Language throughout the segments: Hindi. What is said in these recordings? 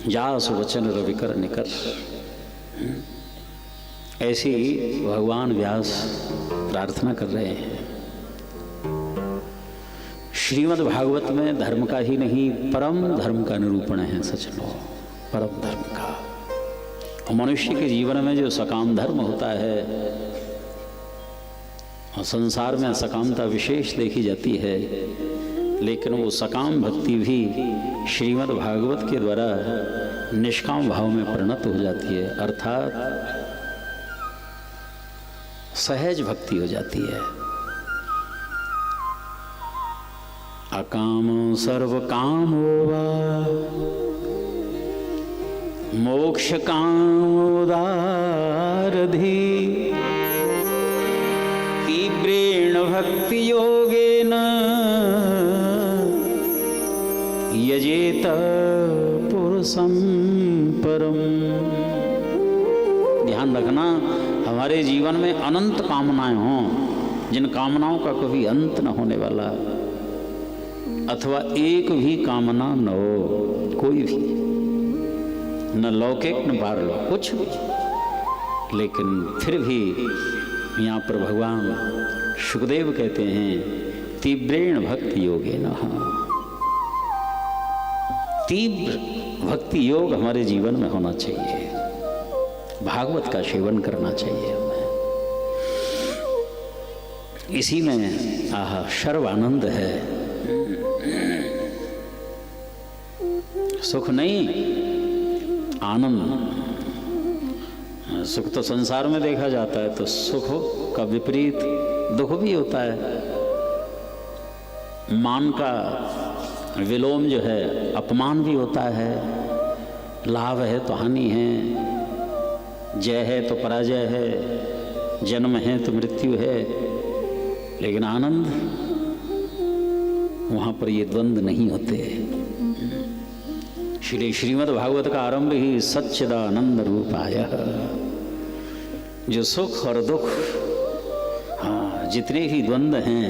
जास वचन रविकर निकर। ऐसी भगवान व्यास प्रार्थना कर रहे हैं। श्रीमद् भागवत में धर्म का ही नहीं परम धर्म का निरूपण है। सचनो परम धर्म का। और मनुष्य के जीवन में जो सकाम धर्म होता है, और संसार में सकामता विशेष देखी जाती है, लेकिन वो सकाम भक्ति भी श्रीमद् भागवत के द्वारा निष्काम भाव में परिणत हो जाती है, अर्थात सहज भक्ति हो जाती है। अकाम सर्व कामो वा मोक्ष कामोदारधि तीव्रेण भक्ति योगेन यजेत पुरुषं परम। ध्यान रखना, हमारे जीवन में अनंत कामनाएं हों, जिन कामनाओं का कभी अंत न होने वाला, अथवा एक भी कामना न हो, कोई भी, न लौकिक न पारलौकिक, कुछ भी, लेकिन फिर भी यहाँ पर भगवान शुकदेव कहते हैं तीव्रेण भक्ति योगेन। तीव्र भक्ति योग हमारे जीवन में होना चाहिए। भागवत का सेवन करना चाहिए हमें। इसी में सर्व आनंद है। सुख नहीं, आनंद। सुख तो संसार में देखा जाता है, तो सुख का विपरीत दुख भी होता है। मान का विलोम जो है, अपमान भी होता है। लाभ है तो हानि है, जय है तो पराजय है, जन्म है तो मृत्यु है। लेकिन आनंद, वहाँ पर ये द्वंद्व नहीं होते। श्रीमद् भागवत का आरंभ ही सच्चिदानंद रूपाय। जो सुख और दुख, जितने भी द्वंद्व हैं,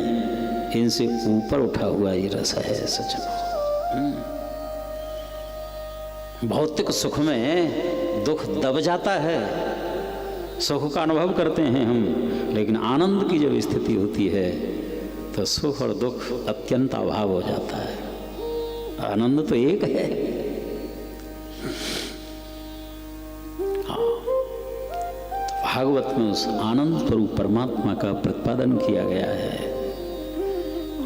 इनसे ऊपर उठा हुआ ये रस है। सचना भौतिक सुख में दुख दब जाता है, सुख का अनुभव करते हैं हम, लेकिन आनंद की जब स्थिति होती है तो सुख और दुख अत्यंत अभाव हो जाता है। आनंद तो एक है। भागवत में उस आनंद स्वरूप परमात्मा का प्रतिपादन किया गया है।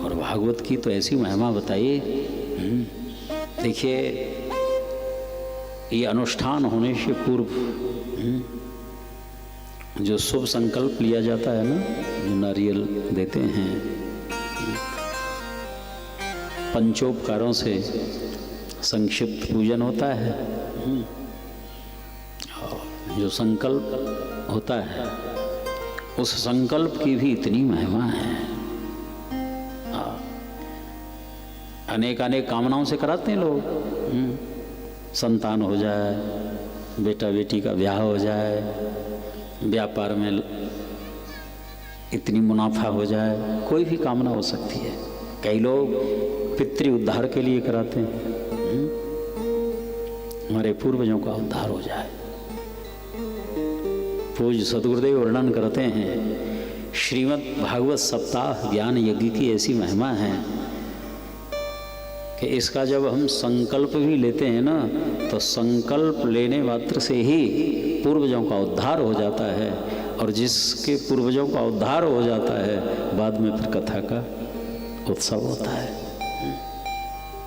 और भागवत की तो ऐसी महिमा बताइए। देखिए, ये अनुष्ठान होने से पूर्व जो शुभ संकल्प लिया जाता है ना, जो नारियल देते हैं, पंचोपकारों से संक्षिप्त पूजन होता है। जो संकल्प होता है, उस संकल्प की भी इतनी महिमा है। अनेक अनेक कामनाओं से कराते हैं लोग। संतान हो जाए, बेटा बेटी का ब्याह हो जाए, व्यापार में इतनी मुनाफा हो जाए, कोई भी कामना हो सकती है। कई लोग पितृ उद्धार के लिए कराते हैं, हमारे पूर्वजों का उद्धार हो जाए। पूज्य सद्गुरुदेव वर्णन करते हैं, श्रीमद् भागवत सप्ताह ज्ञान यज्ञ की ऐसी महिमा है कि इसका जब हम संकल्प भी लेते हैं ना, तो संकल्प लेने मात्र से ही पूर्वजों का उद्धार हो जाता है। और जिसके पूर्वजों का उद्धार हो जाता है, बाद में फिर कथा का उत्सव होता है।